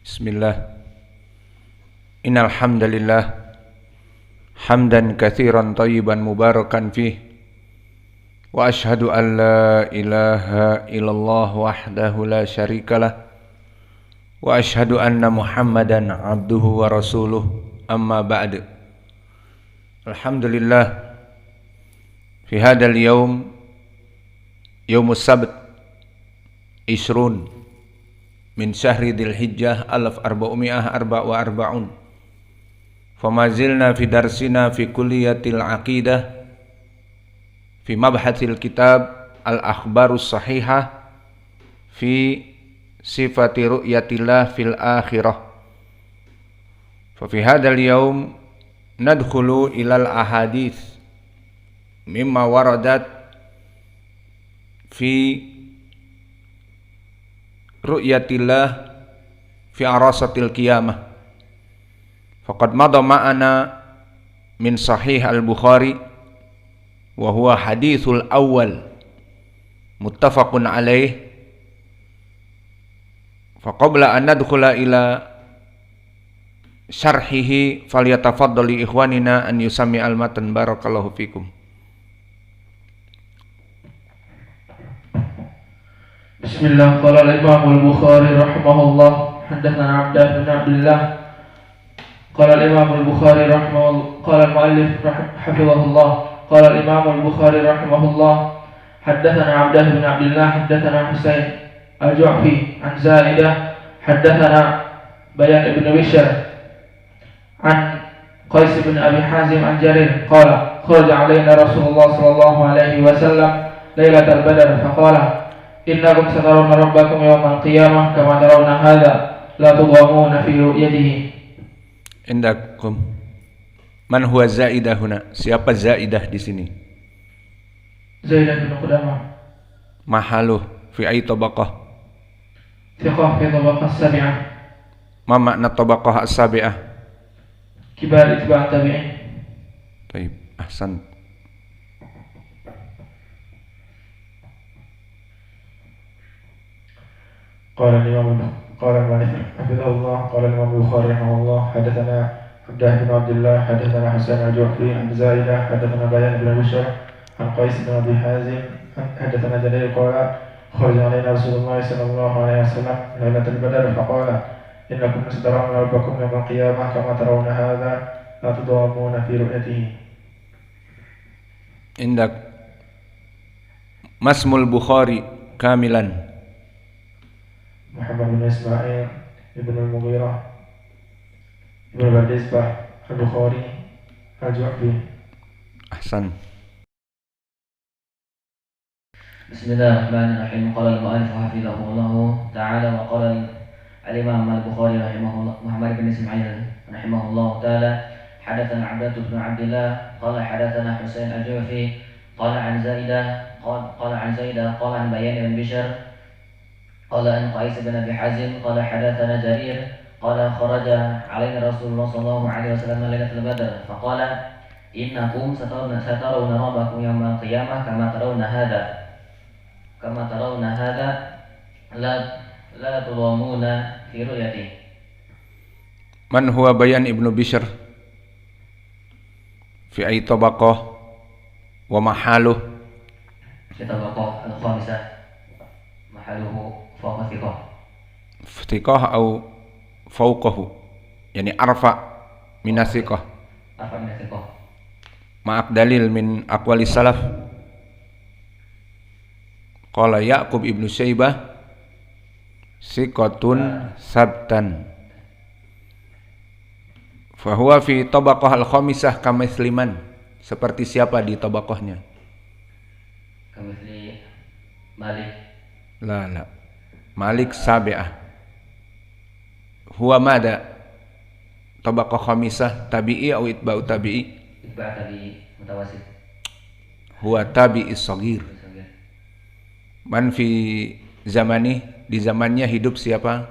Bismillah. Innal hamdalillah hamdan katsiran thayyiban mubarakan fih wa asyhadu an la ilaha illallah wahdahu la syarikalah wa asyhadu anna Muhammadan abduhu wa rasuluh amma ba'd. Alhamdulillah fi hadzal yaum yaumus sabt isrun min syahri dzil hijjah 1444. Famazilna fi darsina fi kulliyatil aqidah fi mabhatil kitab al-akhbarus sahihah fi sifati ru'yatillah fil akhirah. Fa fi hadzal yaum nadkhulu ilal ahadits mimma waradat fi ru'yatillah fi arasatil qiyamah. Faqad madha ma'ana min sahih al-Bukhari wa huwa hadithul awal muttafaqun alaih. Faqabla an nadkhula ila syarhihi falyatafaddal li ikhwanina an yusami al-matan. Barakallahu fikum. Bismillah. Qala al-Imam al-Bukhari rahimahullah haddatsana Abdah bin Abdullah. Qala al-Imam al-Bukhari rahimahullah, qala al-muallif hafizahullah, qala al-Imam al-Bukhari rahimahullah haddatsana Abdah bin Abdullah haddatsana Husain al-Ju'fi an Zaidah haddatsana Bayan ibn Bishr an Qais bin Abi Hazim an Jarir qala kharaja alaina Rasulullah sallallahu alaihi wasallam lailatal badr faqala innakum satarawna rabbakum yawmal qiyamah kama tarawna hadha la tudhamuna fi ru'yatihi. Indakum man huwa zaidah huna? Siapa zaidah di sini? Zaidah bin Qudamah. Mahaluh fi ay tabaqah? Thiqah fi tabaqah as-sabi'ah. Ma makna tabaqah as-sabi'ah? Kibar itba' tabi'in. Baik, ahsan. Qala al-Imam قال المؤلف حفظه الله قال الإمام البخاري رحمه الله حدثنا عبده بن عبد الله حدثنا حسين الجعفي عن زائدة حدثنا بيان بن بشر عن قيس بن أبي حازم حدثنا جرير قال خرج علينا رسول الله صلى الله عليه وسلم ليلة البدر فقال إنكم سترون ربكم يوم القيامة كما ترون هذا لا تضامون في رؤيته. Indak Masmul Bukhari kamilan Muhammad bin Ismail ibn al-Mughirah ibn Bardizbah al-Bukhari al-Ju'fi. ahsan. Bismillahirrahmanirrahim. Qala al-mu'allif hafizahullah ta'ala wa qala al-imam al-Bukhari rahimahullah Muhammad bin Ismail rahimahullah ta'ala hadatsana Abdah bin Abdullah qala hadatsana Husain al-Ju'fi qala an Zaidah qala an Bayan bin Bishr قال عن قيس بن أبي حازم قال حدثنا جرير قال خرج علينا رسول الله صلى الله عليه وسلم ليلة البدر فقال إنكم سترون ربكم يوم القيامة كما ترون هذا لا تضامون في رؤيته. Man huwa Bayan ibnu Bishr fi ay tabaqah wa mahaluh? Fi tabaqah al-khamisah mahaluhu fawqa thiqah. Thiqah au fawqahu, yani arfa min thiqah. Arfa min thiqah. Ma'ak dalil min aqwalis salaf. Qala Ya'qub ibnu Syaibah thiqatun sabtan fahuwa fi tabaqah al-khamisah kamithliman. Seperti siapa di tabaqahnya? Kamithli Malik. La Malik sabi'ah. Huwa mada? Tabaqah khamisah tabi'i atau itba'u tabi'i? Itba' tabi'i mutawasit. Huwa tabi'i shaghir. Man fi zamani, di zamannya hidup siapa?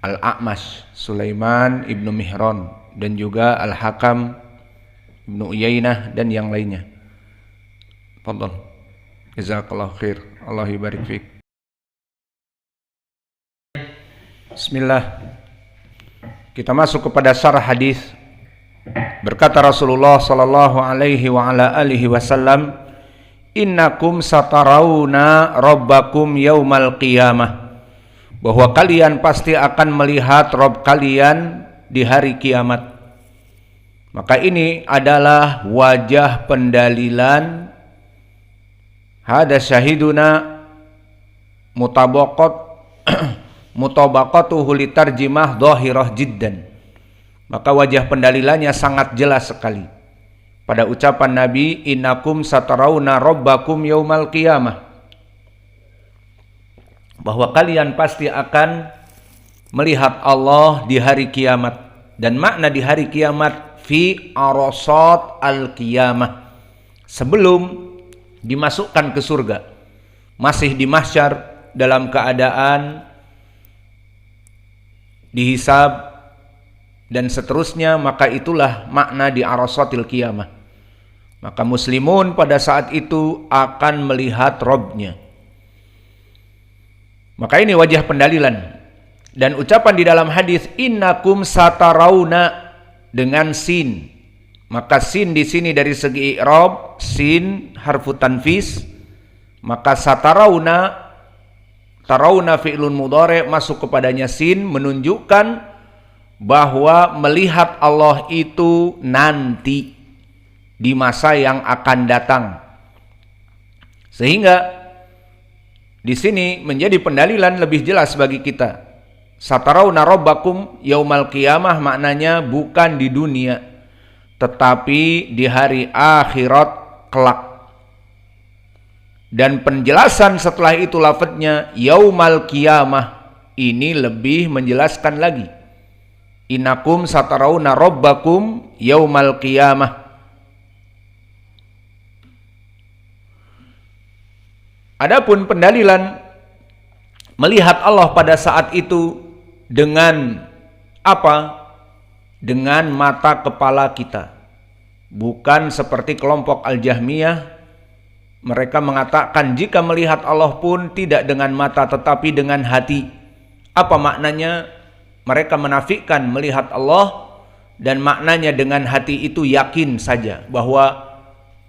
Al-A'mash Sulaiman ibnu Mihran dan juga Al-Hakam ibnu Uyainah dan yang lainnya. Fadhal. Jazakallahu khair. Allah yubarik fiik. Bismillah. Kita masuk kepada syarah hadis. Berkata Rasulullah sallallahu alaihi wa ala alihi wasallam, "Innakum satarawna rabbakum yaumal qiyamah." Bahwa kalian pasti akan melihat Rabb kalian di hari kiamat. Maka ini adalah wajah pendalilan hada syahiduna mutabaqatuhu litarjimah dhahirah jiddan. Maka wajah pendalilannya sangat jelas sekali pada ucapan Nabi, innakum satarawna rabbakum yaumal qiyamah, bahwa kalian pasti akan melihat Allah di hari kiamat. Dan makna di hari kiamat fi arasat al-qiyamah, sebelum dimasukkan ke surga, masih di mahsyar dalam keadaan dihisab dan seterusnya. Maka itulah makna di arasatil qiyamah. Maka muslimun pada saat itu akan melihat Rabbnya. Maka ini wajah pendalilan. Dan ucapan di dalam hadis innakum satarawna dengan sin. Maka sin di sini dari segi i'rab, sin harfu tanfis. Maka satarawna, tarawna fi'lun mudhari' masuk kepadanya sin, menunjukkan bahwa melihat Allah itu nanti di masa yang akan datang. Sehingga di sini menjadi pendalilan lebih jelas bagi kita. Satarawna rabbakum yaumal qiyamah maknanya bukan di dunia, tetapi di hari akhirat kelak. Dan penjelasan setelah itu lafadznya yaumal qiyamah ini lebih menjelaskan lagi. Innakum satarawna rabbakum yaumal qiyamah. Adapun pendalilan melihat Allah pada saat itu dengan apa? Dengan mata kepala kita. Bukan seperti kelompok Al-Jahmiyah. Mereka mengatakan jika melihat Allah pun tidak dengan mata tetapi dengan hati. Apa maknanya? Mereka menafikan melihat Allah, dan maknanya dengan hati itu yakin saja bahwa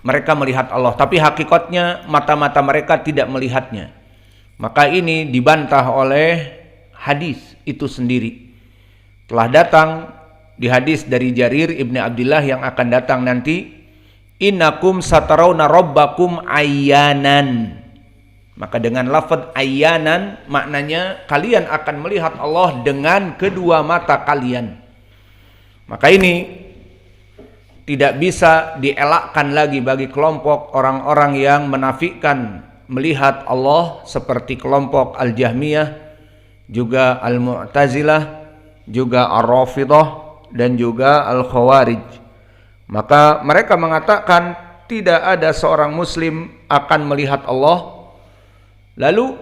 mereka melihat Allah, tapi hakikatnya mata-mata mereka tidak melihatnya. Maka ini dibantah oleh hadis itu sendiri. Telah datang di hadis dari Jarir ibni Abdullah yang akan datang nanti, innakum satarawna rabbakum ayyanan. Maka dengan lafaz ayyanan maknanya kalian akan melihat Allah dengan kedua mata kalian. Maka ini tidak bisa dielakkan lagi bagi kelompok orang-orang yang menafikan melihat Allah seperti kelompok Al-Jahmiyah, juga Al-Mu'tazilah, juga Ar-Rafidah, dan juga Al-Khawarij. Maka mereka mengatakan tidak ada seorang muslim akan melihat Allah. Lalu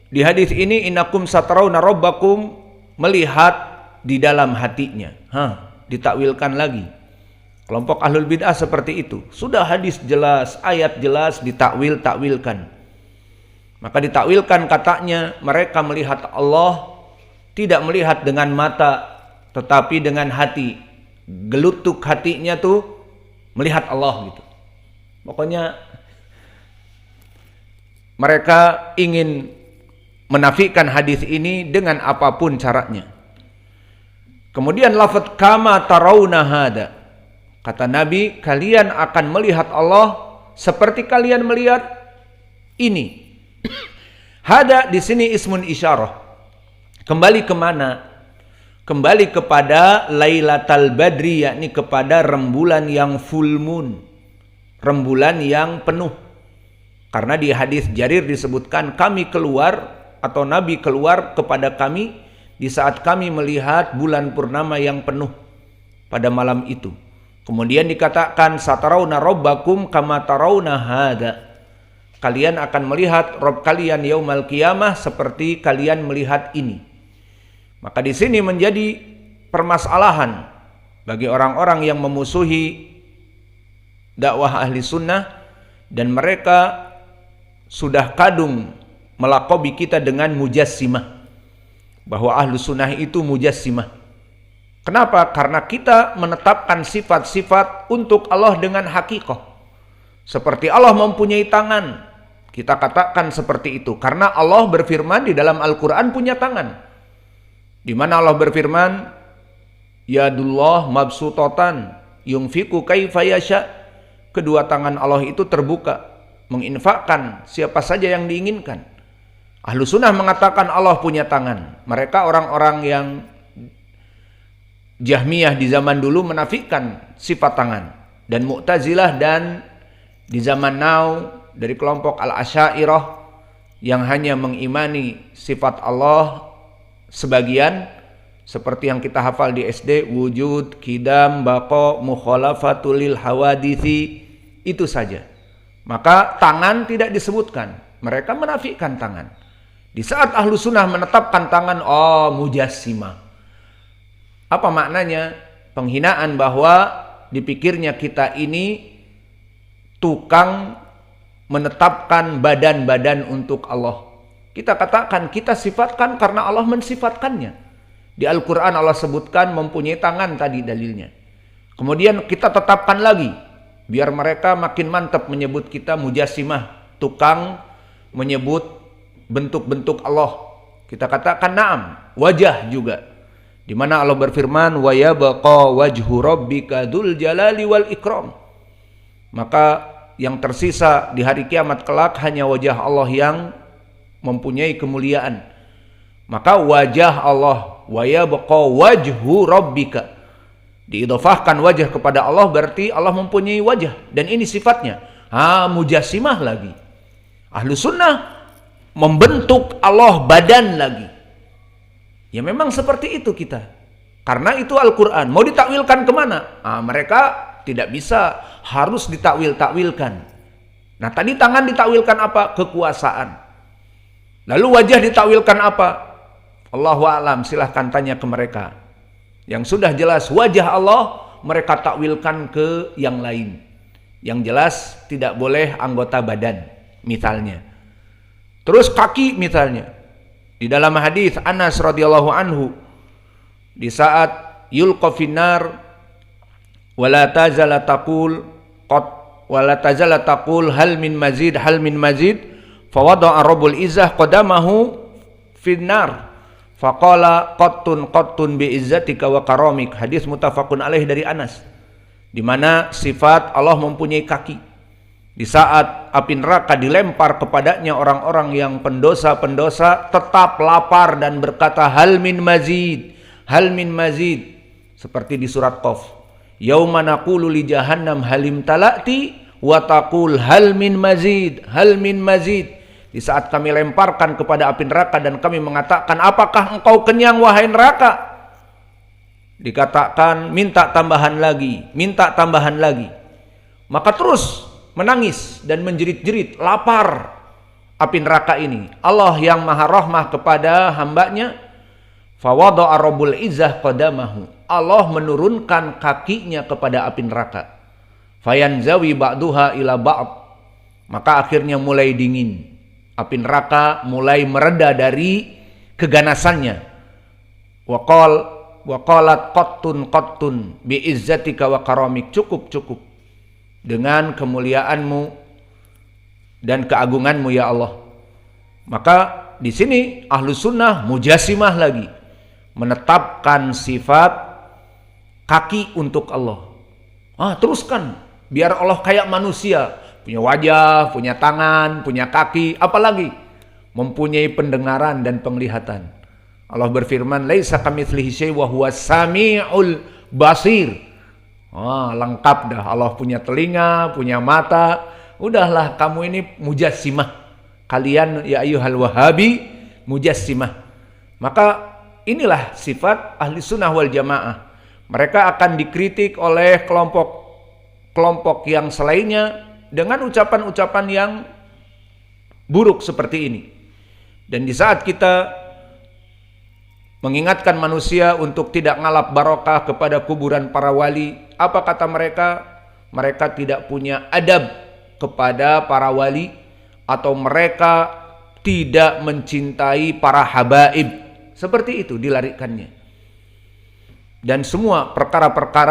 di hadis ini innakum satarawna rabbakum, melihat di dalam hatinya. Ditakwilkan lagi. Kelompok ahlul bid'ah seperti itu. Sudah hadis jelas, ayat jelas, ditakwilkan. Maka ditakwilkan katanya mereka melihat Allah tidak melihat dengan mata tetapi dengan hati. Gelutuk hatinya tuh melihat Allah gitu. Pokoknya mereka ingin menafikan hadis ini dengan apapun caranya. Kemudian lafaz kama tarawna hada. Kata Nabi, kalian akan melihat Allah seperti kalian melihat ini. Hada di sini ismun isyarah. Kembali kemana? Kembali kepada Lailatul Badri, yakni kepada rembulan yang full moon, rembulan yang penuh. Karena di hadis Jarir disebutkan kami keluar atau Nabi keluar kepada kami di saat kami melihat bulan purnama yang penuh pada malam itu. Kemudian dikatakan satarawna rabbakum kama tarawna hada. Kalian akan melihat Rabb kalian yaumal qiyamah seperti kalian melihat ini. Maka di sini menjadi permasalahan bagi orang-orang yang memusuhi dakwah ahli sunnah, dan mereka sudah kadung melakobi kita dengan mujassimah. bahwa ahlu sunnah itu mujassimah. Kenapa? Karena kita menetapkan sifat-sifat untuk Allah dengan hakikoh. Seperti Allah mempunyai tangan, kita katakan seperti itu. Karena Allah berfirman di dalam Al-Quran punya tangan. Di mana Allah berfirman, Yadullah mabsutatan yungfiku kaifa yasha. Kedua tangan Allah itu terbuka, menginfakkan siapa saja yang diinginkan. Ahlu sunnah mengatakan Allah punya tangan. Mereka orang-orang yang Jahmiyah di zaman dulu menafikan sifat tangan. Dan Mu'tazilah dan di zaman now dari kelompok Al-Asy'ariyah yang hanya mengimani sifat Allah sebagian, seperti yang kita hafal di SD, wujud, qidam, baqa, mukhalafatul lil hawadithi, itu saja. Maka tangan tidak disebutkan. Mereka menafikan tangan. Di saat ahlu sunnah menetapkan tangan, oh mujassimah. Apa maknanya? Penghinaan bahwa dipikirnya kita ini tukang menetapkan badan-badan untuk Allah. Kita katakan, kita sifatkan karena Allah mensifatkannya. Di Al-Quran Allah sebutkan mempunyai tangan tadi dalilnya. Kemudian kita tetapkan lagi, biar mereka makin mantap menyebut kita mujassimah, tukang menyebut bentuk-bentuk Allah. Kita katakan na'am, wajah juga. Di mana Allah berfirman, wa yabqa wajhu rabbika dzul jalali wal ikram. Maka yang tersisa di hari kiamat kelak hanya wajah Allah yang mempunyai kemuliaan. Maka wajah Allah, wa yabqa wajhu rabbika, diidhafahkan wajah kepada Allah, berarti Allah mempunyai wajah, dan ini sifatnya. Mujassimah lagi. Ahlu sunnah membentuk Allah badan lagi. Ya memang seperti itu kita. Karena itu Al-Quran. Mau ditakwilkan kemana? Mereka tidak bisa, harus ditakwil-takwilkan. Nah tadi tangan ditakwilkan apa? Kekuasaan. Lalu wajah ditakwilkan apa? Allahu a'lam, silahkan tanya ke mereka. Yang sudah jelas wajah Allah, mereka takwilkan ke yang lain. Yang jelas tidak boleh anggota badan, misalnya. Terus kaki misalnya. Di dalam hadis Anas radhiyallahu anhu, di saat yulqa finnar wala tazala taqul hal min mazid fawada'a rabbul izzah qadamahu finnar faqala qattun bi izzatika wa karamik. Hadis muttafaqun alaih dari Anas, di mana sifat Allah mempunyai kaki. Di saat api neraka dilempar kepadanya orang-orang yang pendosa-pendosa, tetap lapar dan berkata hal min mazid, seperti di surat Qaf. Yauma naqulu li jahannam halim talati wa taqul hal min mazid. Di saat kami lemparkan kepada api neraka dan kami mengatakan, apakah engkau kenyang wahai neraka? Dikatakan minta tambahan lagi. Maka terus menangis dan menjerit-jerit, lapar api neraka ini. Allah yang maha rahmah kepada hambanya, fawada'a rabbul izzah qadamahu, Allah menurunkan kakinya kepada api neraka. Fayanzawi ba'duha ila ba'd, maka akhirnya mulai dingin. Api neraka mulai mereda dari keganasannya. Waqalat qattun bi izzatika wa karamik, cukup dengan kemuliaanmu dan keagunganmu ya Allah. Maka di sini ahlu sunnah mujassimah lagi, menetapkan sifat kaki untuk Allah. Teruskan, biar Allah kayak manusia, punya wajah, punya tangan, punya kaki, apalagi mempunyai pendengaran dan penglihatan. Allah berfirman, laisa kamitslihi syai'un wa huwas samiul basir. Lengkap dah, Allah punya telinga, punya mata. Udahlah, kamu ini mujassimah. Kalian ya ayyuhal wahabi mujassimah. Maka inilah sifat ahli sunnah wal jamaah. Mereka akan dikritik oleh kelompok yang selainnya dengan ucapan-ucapan yang buruk seperti ini. Dan di saat kita mengingatkan manusia untuk tidak ngalap barokah kepada kuburan para wali, apa kata mereka? Mereka tidak punya adab kepada para wali, atau mereka tidak mencintai para habaib, seperti itu dilarikannya. Dan semua perkara-perkara